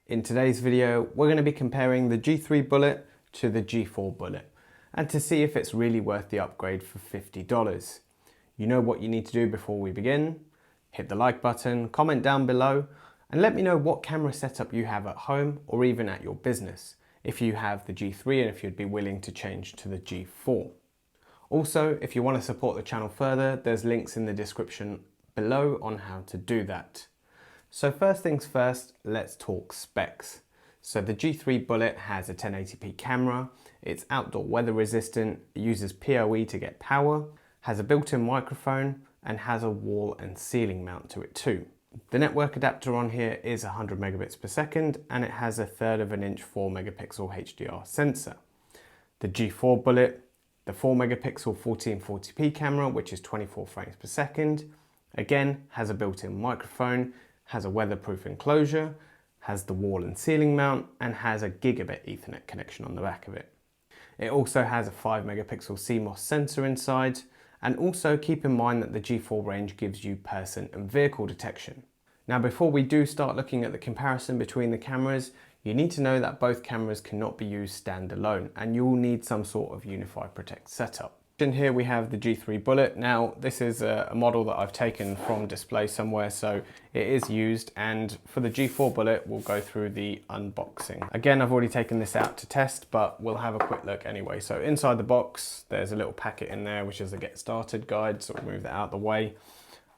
In today's video, we're going to be comparing the G3 Bullet to the G4 Bullet and to see if it's really worth the upgrade for $50. You know what you need to do before we begin. Hit the like button, comment down below, and let me know what camera setup you have at home or even at your business, if you have the G3 and if you'd be willing to change to the G4. Also, if you want to support the channel further, there's links in the description below on how to do that. So first things first, let's talk specs. So the G3 Bullet has a 1080p camera, it's outdoor weather resistant, uses PoE to get power, has a built-in microphone, and has a wall and ceiling mount to it too. The network adapter on here is 100 megabits per second and it has a 1/3 of an inch 4 megapixel HDR sensor. The G4 Bullet, the 4 megapixel 1440p camera, which is 24 frames per second, again has a built-in microphone, has a weatherproof enclosure, has the wall and ceiling mount, and has a gigabit Ethernet connection on the back of it. It also has a 5 megapixel CMOS sensor inside, and also keep in mind that the G4 range gives you person and vehicle detection. Now before we do start looking at the comparison between the cameras, you need to know that both cameras cannot be used standalone and you will need some sort of UniFi Protect setup. In here we have the G3 Bullet. Now this is a model that I've taken from display somewhere, so it is used, and for the G4 Bullet we'll go through the unboxing. Again, I've already taken this out to test, but we'll have a quick look anyway. So inside the box there's a little packet in there which is a get started guide, so we'll move that out of the way.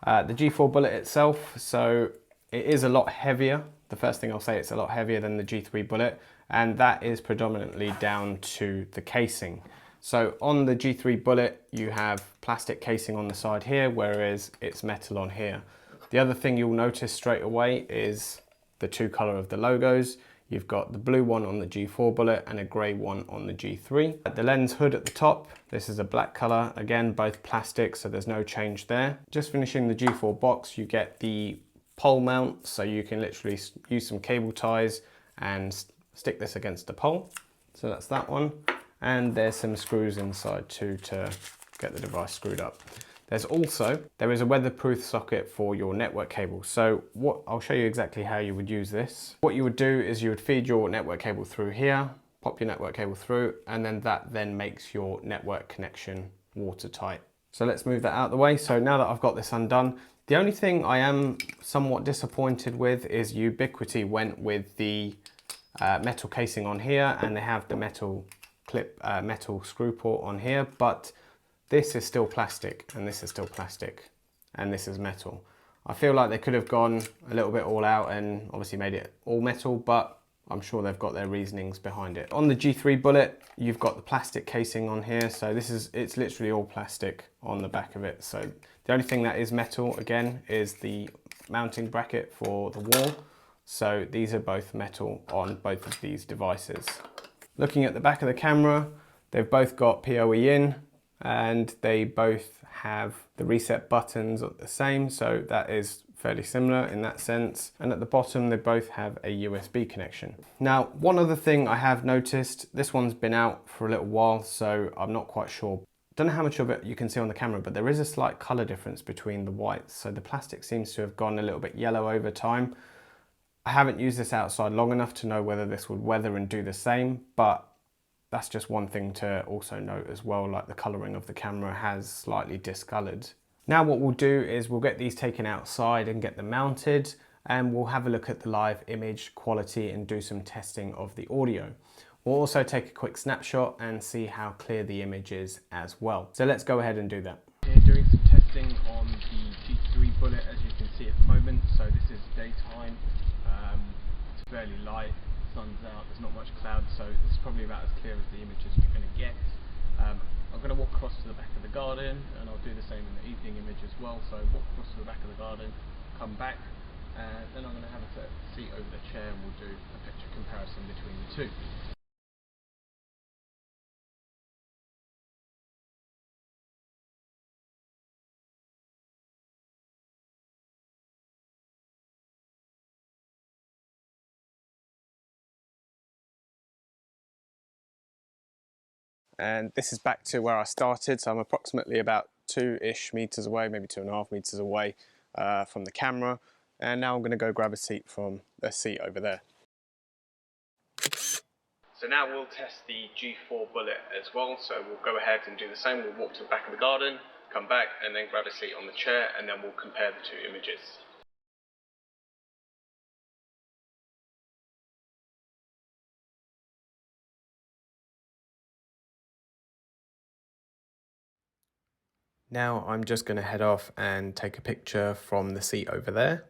The G4 Bullet itself, so it is a lot heavier. The first thing I'll say, it's a lot heavier than the G3 Bullet, and that is predominantly down to the casing. So on the G3 Bullet, you have plastic casing on the side here, whereas it's metal on here. The other thing you'll notice straight away is the two color of the logos. You've got the blue one on the G4 Bullet and a gray one on the G3. The lens hood at the top, this is a black color, again, both plastic, so there's no change there. Just finishing the G4 box, you get the pole mount, so you can literally use some cable ties and stick this against the pole. So that's that one. And there's some screws inside too to get the device screwed up. There is a weatherproof socket for your network cable. So I'll show you exactly how you would use this. What you would do is you would feed your network cable through here, pop your network cable through, and then that makes your network connection watertight. So let's move that out of the way. So now that I've got this undone, the only thing I am somewhat disappointed with is Ubiquiti went with the metal casing on here, and they have the metal screw port on here, but this is still plastic, and this is still plastic, and this is metal. I feel like they could have gone a little bit all out and obviously made it all metal, but I'm sure they've got their reasonings behind it. On the G3 Bullet, you've got the plastic casing on here, so it's literally all plastic on the back of it. So the only thing that is metal, again, is the mounting bracket for the wall. So these are both metal on both of these devices. Looking at the back of the camera, they've both got PoE in, and they both have the reset buttons the same, so that is fairly similar in that sense. And at the bottom, they both have a USB connection. Now, one other thing I have noticed, this one's been out for a little while, so I'm not quite sure. Don't know how much of it you can see on the camera, but there is a slight color difference between the whites. So the plastic seems to have gone a little bit yellow over time. I haven't used this outside long enough to know whether this would weather and do the same, but that's just one thing to also note as well, like the colouring of the camera has slightly discoloured. Now what we'll do is we'll get these taken outside and get them mounted, and we'll have a look at the live image quality and do some testing of the audio. We'll also take a quick snapshot and see how clear the image is as well. So let's go ahead and do that. Here doing some testing on the G3 Bullet, as you can see at the moment. So this is daytime. It's fairly light, sun's out, there's not much cloud, so it's probably about as clear as the images you're going to get. I'm going to walk across to the back of the garden, and I'll do the same in the evening image as well. So walk across to the back of the garden, come back, and then I'm going to have a seat over the chair and we'll do a picture comparison between the two. And this is back to where I started, so I'm approximately about 2-ish meters away, maybe 2.5 meters away from the camera, and now I'm going to go grab a seat from the seat over there. So now we'll test the G4 Bullet as well, so we'll go ahead and do the same. We'll walk to the back of the garden, come back and then grab a seat on the chair, and then we'll compare the two images. Now I'm just going to head off and take a picture from the seat over there.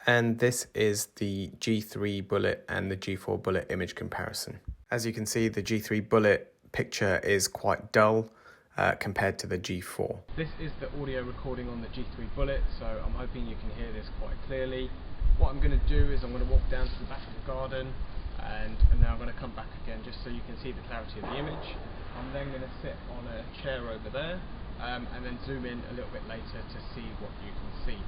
And this is the G3 Bullet and the G4 Bullet image comparison. As you can see, the G3 Bullet picture is quite dull compared to the G4. This is the audio recording on the G3 Bullet, so I'm hoping you can hear this quite clearly. What I'm going to do is I'm going to walk down to the back of the garden and then I'm going to come back again just so you can see the clarity of the image. I'm then going to sit on a chair over there and then zoom in a little bit later to see what you can see.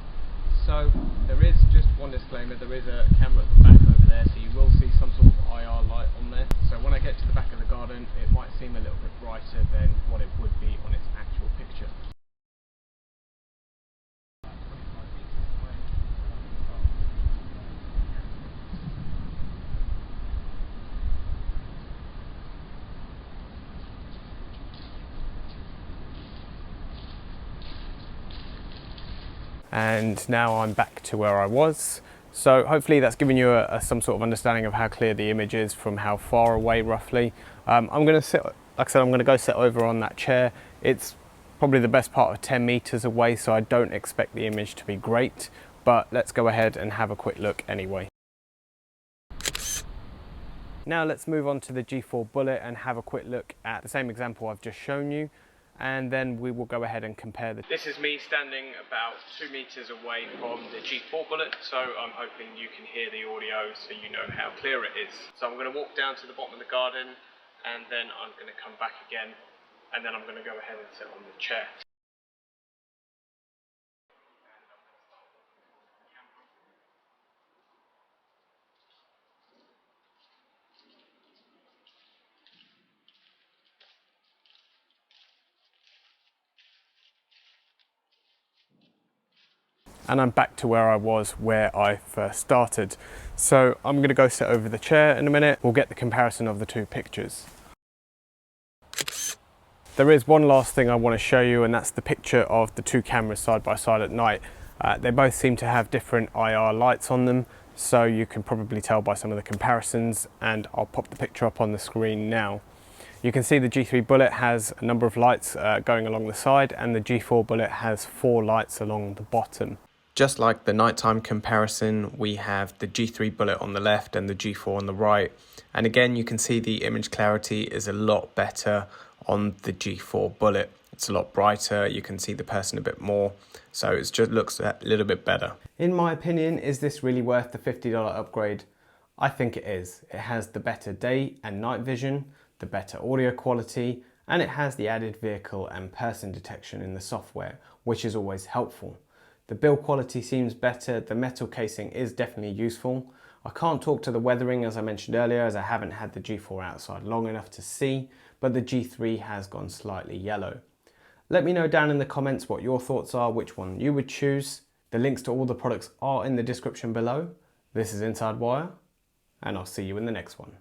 So there is just one disclaimer, there is a camera at the back over there, so you will see some sort of IR light on there. So when I get to the back of the garden, it might seem a little bit brighter than what it would be on its actual picture. And now I'm back to where I was. So hopefully that's given you some sort of understanding of how clear the image is from how far away roughly. I'm going to sit, like I said, I'm going to go sit over on that chair. It's probably the best part of 10 meters away, so I don't expect the image to be great, but let's go ahead and have a quick look anyway. Now let's move on to the G4 Bullet and have a quick look at the same example I've just shown you, and then we will go ahead and compare the... This is me standing about 2 meters away from the G4 Bullet, so I'm hoping you can hear the audio so you know how clear it is. So I'm going to walk down to the bottom of the garden and then I'm going to come back again and then I'm going to go ahead and sit on the chair. And I'm back to where I was where I first started. So I'm going to go sit over the chair in a minute. We'll get the comparison of the two pictures. There is one last thing I want to show you, and that's the picture of the two cameras side by side at night. They both seem to have different IR lights on them, so you can probably tell by some of the comparisons, and I'll pop the picture up on the screen now. You can see the G3 Bullet has a number of lights going along the side, and the G4 Bullet has 4 lights along the bottom. Just like the nighttime comparison, we have the G3 Bullet on the left and the G4 on the right. And again, you can see the image clarity is a lot better on the G4 Bullet. It's a lot brighter, you can see the person a bit more, so it just looks a little bit better. In my opinion, is this really worth the $50 upgrade? I think it is. It has the better day and night vision, the better audio quality, and it has the added vehicle and person detection in the software, which is always helpful. The build quality seems better, the metal casing is definitely useful. I can't talk to the weathering as I mentioned earlier, as I haven't had the G4 outside long enough to see, but the G3 has gone slightly yellow. Let me know down in the comments what your thoughts are, which one you would choose. The links to all the products are in the description below. This is InsideWire, and I'll see you in the next one.